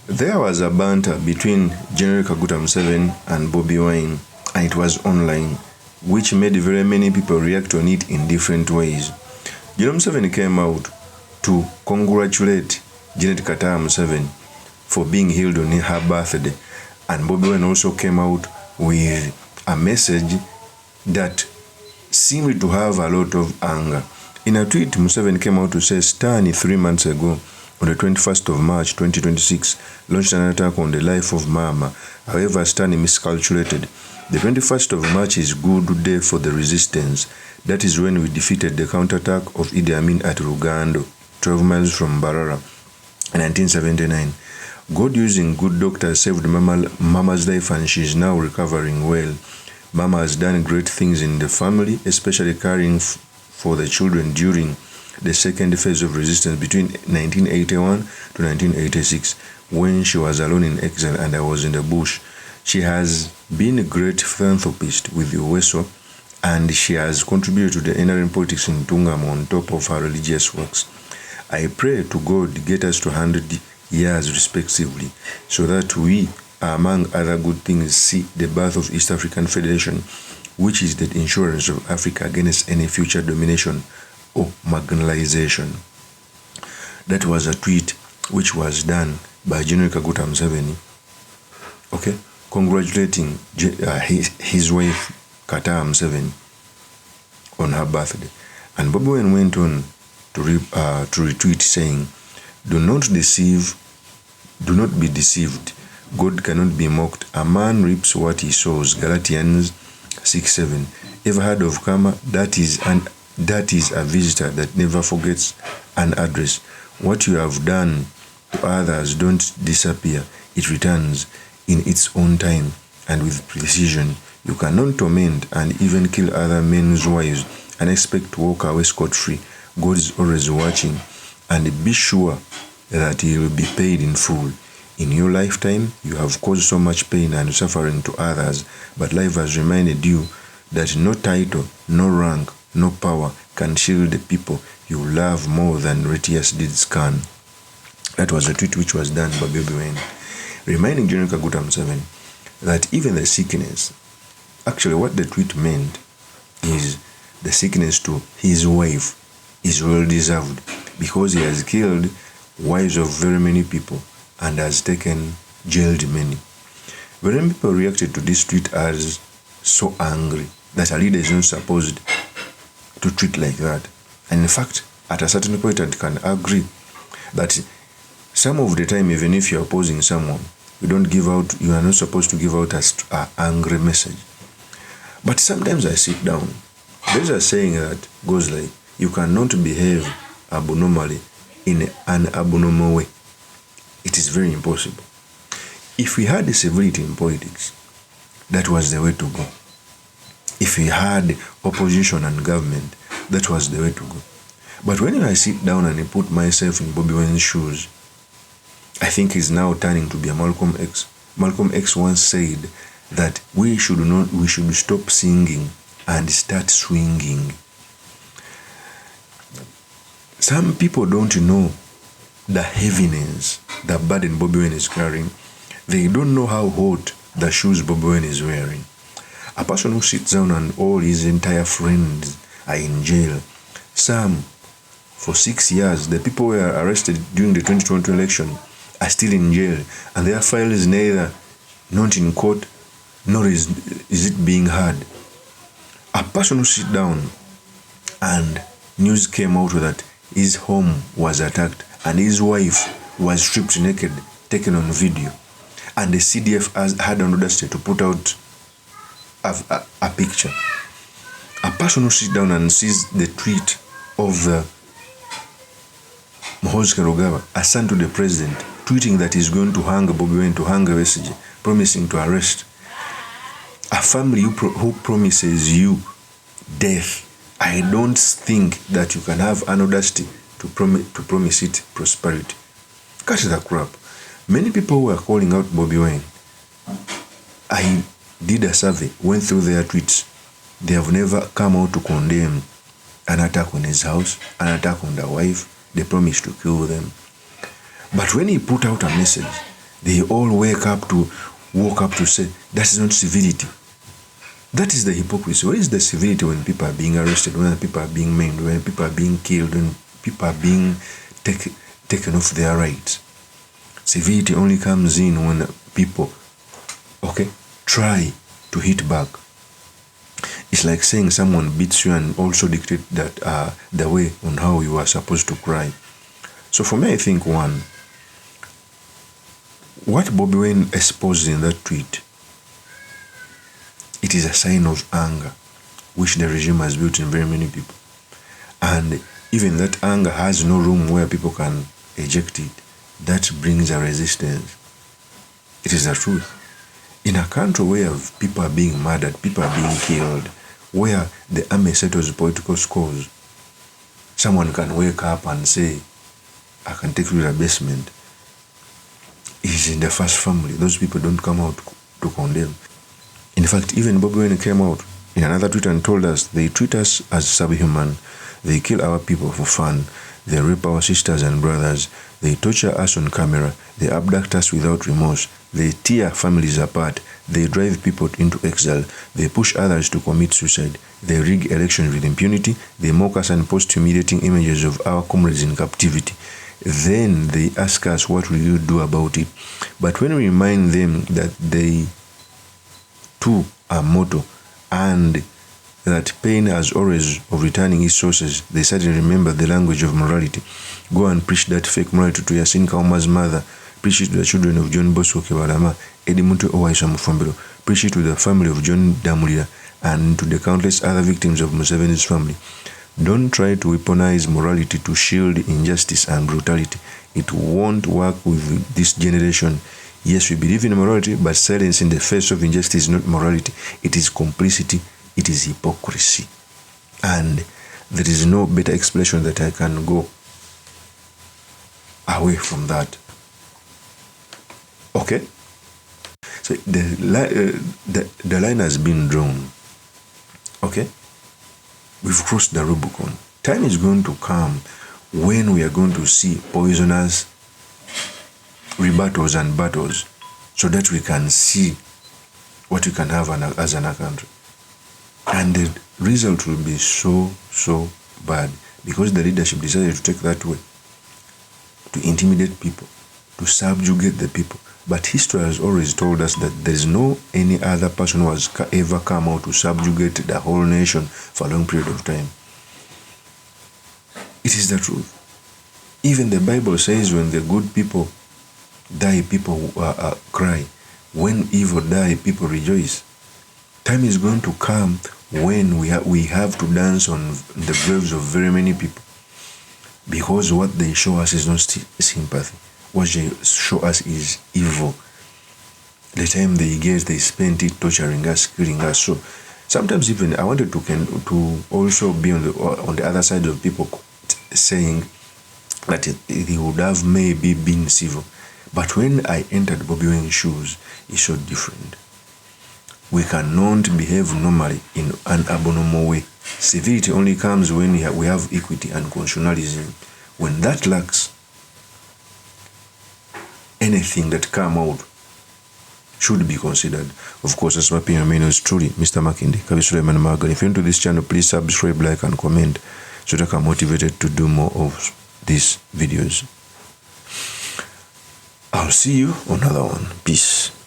There was a banter between General Kaguta Museveni and Bobi Wine, and it was online, which made very many people react on it in different ways. General Museveni came out to congratulate Janet Kataya Museveni for being healed on her birthday, and Bobi Wine also came out with a message that seemed to have a lot of anger. In a tweet, Museveni came out to say Stani 3 months ago, on the 21st of March 2026, launched an attack on the life of Mama. However, Stani miscalculated. The 21st of March is good day for the resistance. That is when we defeated the counterattack of Idi Amin at Rugando, 12 miles from Barara, in 1979. God using good doctors saved Mama's life, and she is now recovering well. Mama has done great things in the family, especially caring for the children during the second phase of resistance between 1981 to 1986, when she was alone in exile and I was in the bush. She has been a great philanthropist with UWESO, and she has contributed to the NRM politics in Tungam on top of her religious works. I pray to God get us to 100 years respectively, so that we, among other good things, see the birth of East African Federation, which is the insurance of Africa against any future domination or marginalization. That was a tweet which was done by General Kaguta Museveni, okay, congratulating his wife Kataya Museveni on her birthday. And Bobi Wine went on to retweet saying, do not be deceived. God cannot be mocked. A man reaps what he sows. Galatians 6:7. Ever heard of karma? That is a visitor that never forgets an address. What you have done to others don't disappear. It returns in its own time and with precision. You cannot torment and even kill other men's wives and expect to walk away scot-free. God is always watching, and be sure that he will be paid in full. In your lifetime, you have caused so much pain and suffering to others, but life has reminded you that no title, no rank, no power can shield the people you love more than righteous deeds can. That was a tweet which was done by Bobi Wine, reminding General Kaguta Museveni that even the sickness, actually what the tweet meant is the sickness to his wife is well deserved, because he has killed wives of very many people and has jailed many. Very many people reacted to this tweet as so angry that a leader is not supposed to tweet like that. And in fact, at a certain point, I can agree that some of the time, even if you're opposing someone, you are not supposed to give out an angry message. But sometimes I sit down. There's a saying that goes like, you cannot behave abnormally in an abnormal way. It is very impossible. If we had civility in politics, that was the way to go. If we had opposition and government, that was the way to go. But when I sit down and I put myself in Bobi Wine's shoes, I think it's now turning to be a Malcolm X. Malcolm X once said that we should stop singing and start swinging. Some people don't know the heaviness, the burden Bobi Wine is carrying. They don't know how hot the shoes Bobi Wine is wearing. A person who sits down and all his entire friends are in jail. Some, for 6 years, the people who were arrested during the 2020 election are still in jail, and their file is neither not in court, nor is it being heard. A person who sits down and news came out that his home was attacked and his wife was stripped naked, taken on video, and the CDF had an audacity to put out a picture. A person who sits down and sees the tweet of Muhoozi Kainerugaba, a son to the president, tweeting that he's going to hang Bobi Wine, to hang Besigye, promising to arrest. A family who promises you death. I don't think that you can have an audacity to promise it prosperity. Cut the crap. Many people who are calling out Bobi Wine, I did a survey, went through their tweets. They have never come out to condemn an attack on his house, an attack on the wife. They promised to kill them. But when he put out a message They all walk up to say, that's not civility. That is the hypocrisy. Where is the civility when people are being arrested, when people are being maimed, when people are being killed, when people are being taken off their rights? Civility only comes in when people, try to hit back. It's like saying someone beats you and also dictate that the way on how you are supposed to cry. So for me, I think one, what Bobi Wine exposed in that tweet, it is a sign of anger which the regime has built in very many people. And even that anger has no room where people can eject it. That brings a resistance. It is the truth. In a country where people are being murdered, people are being killed, where the army settles political scores, someone can wake up and say, I can take you to the basement. It's in the first family. Those people don't come out to condemn. In fact, even Bobi Wine came out in another tweet and told us they treat us as subhuman. They kill our people for fun. They rape our sisters and brothers. They torture us on camera. They abduct us without remorse. They tear families apart. They drive people into exile. They push others to commit suicide. They rig elections with impunity. They mock us and post humiliating images of our comrades in captivity. Then they ask us, what will you do about it? But when we remind them that they too are mortal and that pain has always of returning its sources, they suddenly remember the language of morality. Go and preach that fake morality to Yasin Kauma's mother. Preach it to the children of John Bosco Kebalama, Edimuntu Owaisa Mufambiro. Preach it to the family of John Damulira and to the countless other victims of Museveni's family. Don't try to weaponize morality to shield injustice and brutality. It won't work with this generation. Yes, we believe in morality, but silence in the face of injustice is not morality. It is complicity. It is hypocrisy. And there is no better explanation that I can go away from that. Okay? So the line has been drawn. Okay? We've crossed the Rubicon. Time is going to come when we are going to see poisonous rebuttals and battles so that we can see what we can have as an country. And the result will be so bad because the leadership decided to take that way, to intimidate people, to subjugate the people. But history has always told us that there is no any other person who has ever come out to subjugate the whole nation for a long period of time. It is the truth. Even the Bible says when the good people die, people cry. When evil die, people rejoice. Time is going to come when we have to dance on the graves of very many people, because what they show us is not sympathy. What they show us is evil. The time they get, they spend it torturing us, killing us. So sometimes even I wanted to also be on the other side of people saying that they would have maybe been civil. But when I entered Bobi Wine's shoes, it's so different. We cannot behave normally in an abnormal way. Civility only comes when we have equity and constitutionalism. When that lacks, anything that come out should be considered. Of course, as my opinion is truly Mr. Makindi, Kabisulaiman Magan. If you're into this channel, please subscribe, like, and comment so that I'm motivated to do more of these videos. I'll see you on another one. Peace.